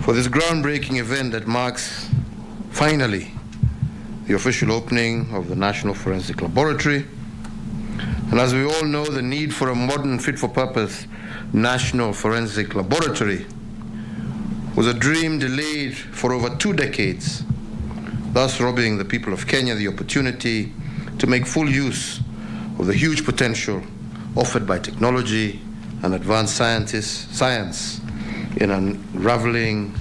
for this groundbreaking event that marks, finally, the official opening of the National Forensic Laboratory. And as we all know, the need for a modern, fit-for-purpose National Forensic Laboratory was a dream delayed for over 2 decades, thus robbing the people of Kenya the opportunity to make full use of the huge potential offered by technology and advanced science in unraveling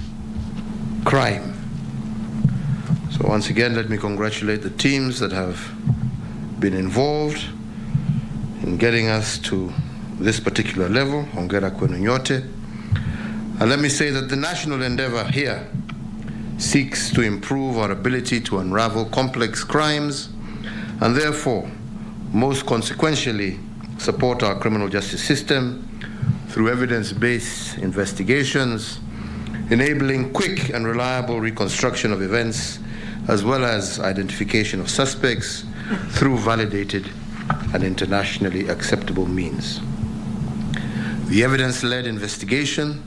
crime. So once again, let me congratulate the teams that have been involved in getting us to this particular level. Hongera kwenu nyote. And let me say that the national endeavor here seeks to improve our ability to unravel complex crimes and therefore, most consequentially, support our criminal justice system through evidence-based investigations, enabling quick and reliable reconstruction of events, as well as identification of suspects through validated and internationally acceptable means. The evidence-led investigation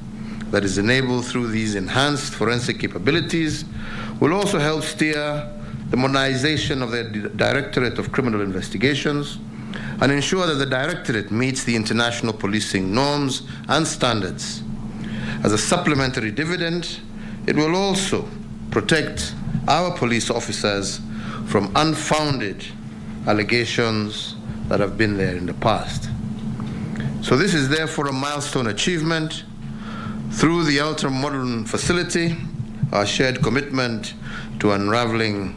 that is enabled through these enhanced forensic capabilities will also help steer the modernization of the Directorate of Criminal Investigations and ensure that the Directorate meets the international policing norms and standards. As a supplementary dividend, it will also protect our police officers from unfounded allegations that have been there in the past. So this is therefore a milestone achievement. Through the ultra-modern facility, our shared commitment to unraveling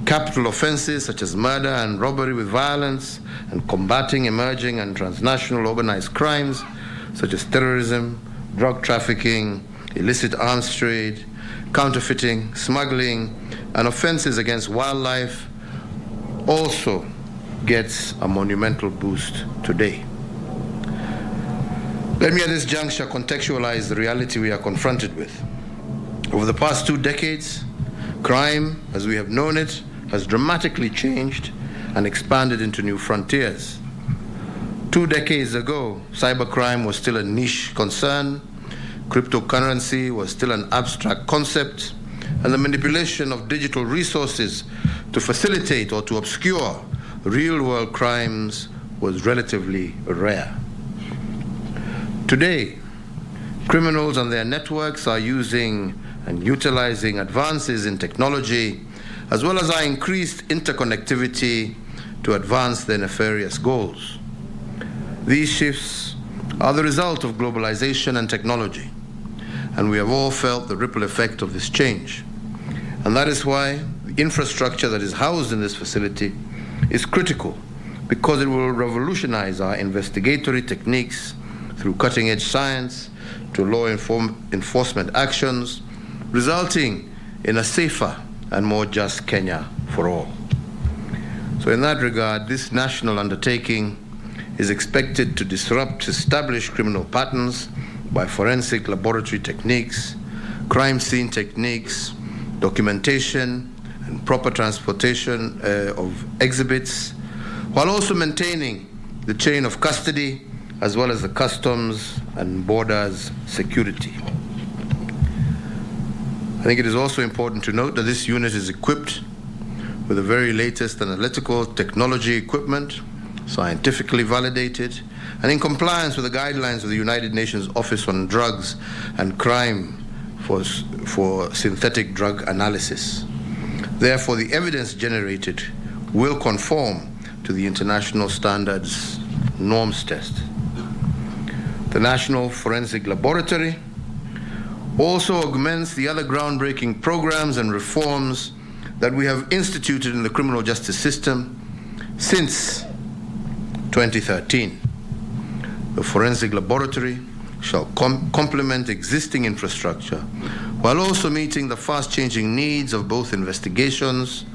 capital offenses such as murder and robbery with violence and combating emerging and transnational organized crimes such as terrorism, drug trafficking, illicit arms trade, counterfeiting, smuggling, and offenses against wildlife also gets a monumental boost today. Let me at this juncture contextualize the reality we are confronted with. Over the past 2 decades, crime, as we have known it, has dramatically changed and expanded into new frontiers. 2 decades ago, cybercrime was still a niche concern, cryptocurrency was still an abstract concept, and the manipulation of digital resources to facilitate or to obscure real-world crimes was relatively rare. Today, criminals and their networks are using and utilizing advances in technology, as well as our increased interconnectivity to advance their nefarious goals. These shifts are the result of globalization and technology, and we have all felt the ripple effect of this change. And that is why the infrastructure that is housed in this facility is critical, because it will revolutionize our investigatory techniques through cutting-edge science to law enforcement actions, resulting in a safer and more just Kenya for all. So in that regard, this national undertaking is expected to disrupt established criminal patterns by forensic laboratory techniques, crime scene techniques, documentation, and proper transportation of exhibits, while also maintaining the chain of custody as well as the customs and borders security. I think it is also important to note that this unit is equipped with the very latest analytical technology equipment, scientifically validated, and in compliance with the guidelines of the United Nations Office on Drugs and Crime for synthetic drug analysis. Therefore, the evidence generated will conform to the international standards norms test. The National Forensic Laboratory also augments the other groundbreaking programs and reforms that we have instituted in the criminal justice system since 2013. The Forensic Laboratory shall complement existing infrastructure while also meeting the fast-changing needs of both investigations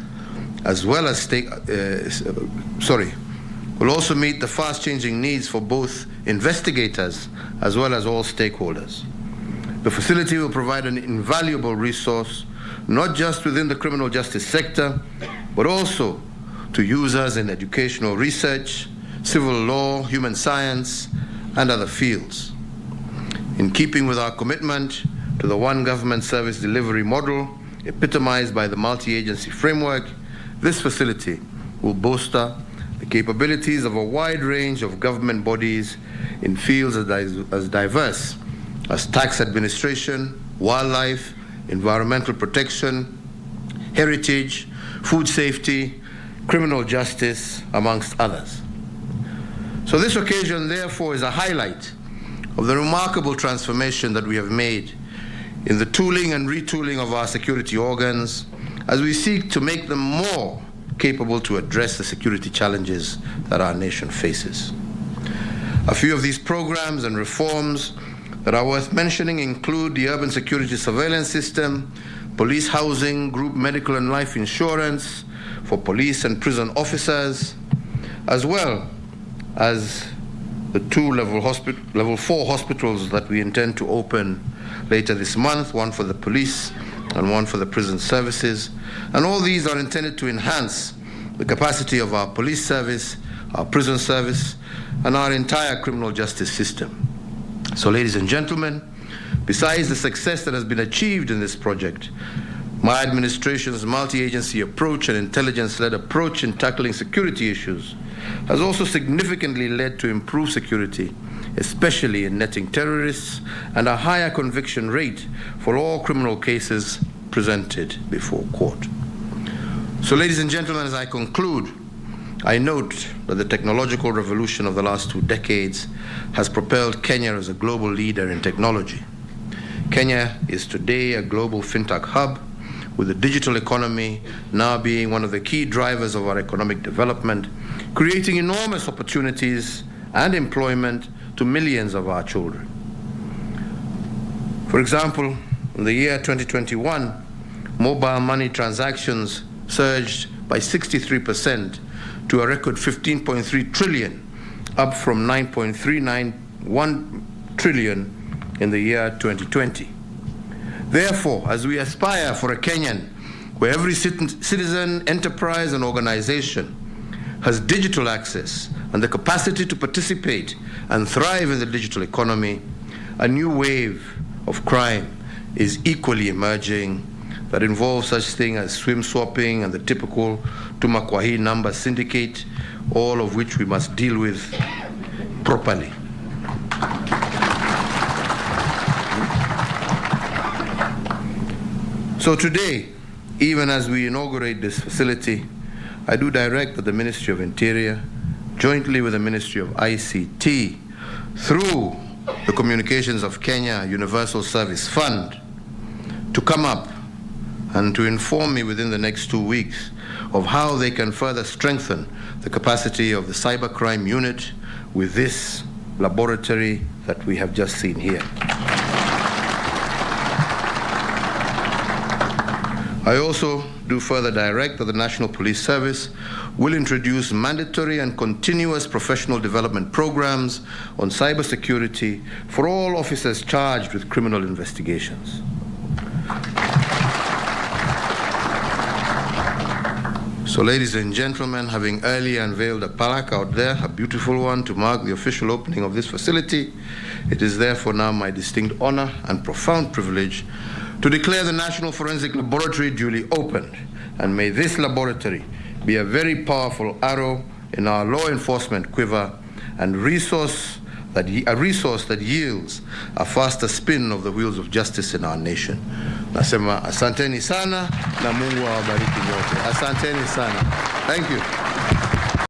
as well as will also meet the fast-changing needs for both investigators as well as all stakeholders. The facility will provide an invaluable resource, not just within the criminal justice sector, but also to users in educational research, civil law, human science, and other fields. In keeping with our commitment, to the one government service delivery model epitomized by the multi-agency framework, this facility will bolster the capabilities of a wide range of government bodies in fields as diverse as tax administration, wildlife, environmental protection, heritage, food safety, criminal justice, amongst others. So this occasion, therefore, is a highlight of the remarkable transformation that we have made in the tooling and retooling of our security organs as we seek to make them more capable to address the security challenges that our nation faces. A few of these programs and reforms that are worth mentioning include the urban security surveillance system, police housing, group medical and life insurance for police and prison officers, as well as the two level 4 hospitals that we intend to open later this month, one for the police and one for the prison services. And all these are intended to enhance the capacity of our police service, our prison service, and our entire criminal justice system. So, ladies and gentlemen, besides the success that has been achieved in this project, my administration's multi-agency approach and intelligence-led approach in tackling security issues has also significantly led to improved security, especially in netting terrorists, and a higher conviction rate for all criminal cases presented before court. So, ladies and gentlemen, as I conclude, I note that the technological revolution of the last 2 decades has propelled Kenya as a global leader in technology. Kenya is today a global fintech hub, with the digital economy now being one of the key drivers of our economic development, creating enormous opportunities and employment to millions of our children. For example, in the year 2021, mobile money transactions surged by 63% to a record 15.3 trillion, up from 9.391 trillion in the year 2020. Therefore, as we aspire for a Kenyan where every citizen, enterprise, and organization has digital access and the capacity to participate and thrive in the digital economy, a new wave of crime is equally emerging that involves such things as swim swapping and the typical Tumakwahi number syndicate, all of which we must deal with properly. So today, even as we inaugurate this facility, I do direct that the Ministry of Interior, jointly with the Ministry of ICT, through the Communications of Kenya Universal Service Fund, to come up and to inform me within the next 2 weeks of how they can further strengthen the capacity of the cybercrime unit with this laboratory that we have just seen here. I also do further direct that the National Police Service will introduce mandatory and continuous professional development programs on cybersecurity for all officers charged with criminal investigations. So, ladies and gentlemen, having earlier unveiled a palak out there, a beautiful one, to mark the official opening of this facility, it is therefore now my distinct honor and profound privilege to declare the National Forensic Laboratory duly opened, and may this laboratory be a very powerful arrow in our law enforcement quiver and a resource that yields a faster spin of the wheels of justice in our nation. Nasema asanteni sana na Mungu awabariki wote. Asanteni sana. Thank you.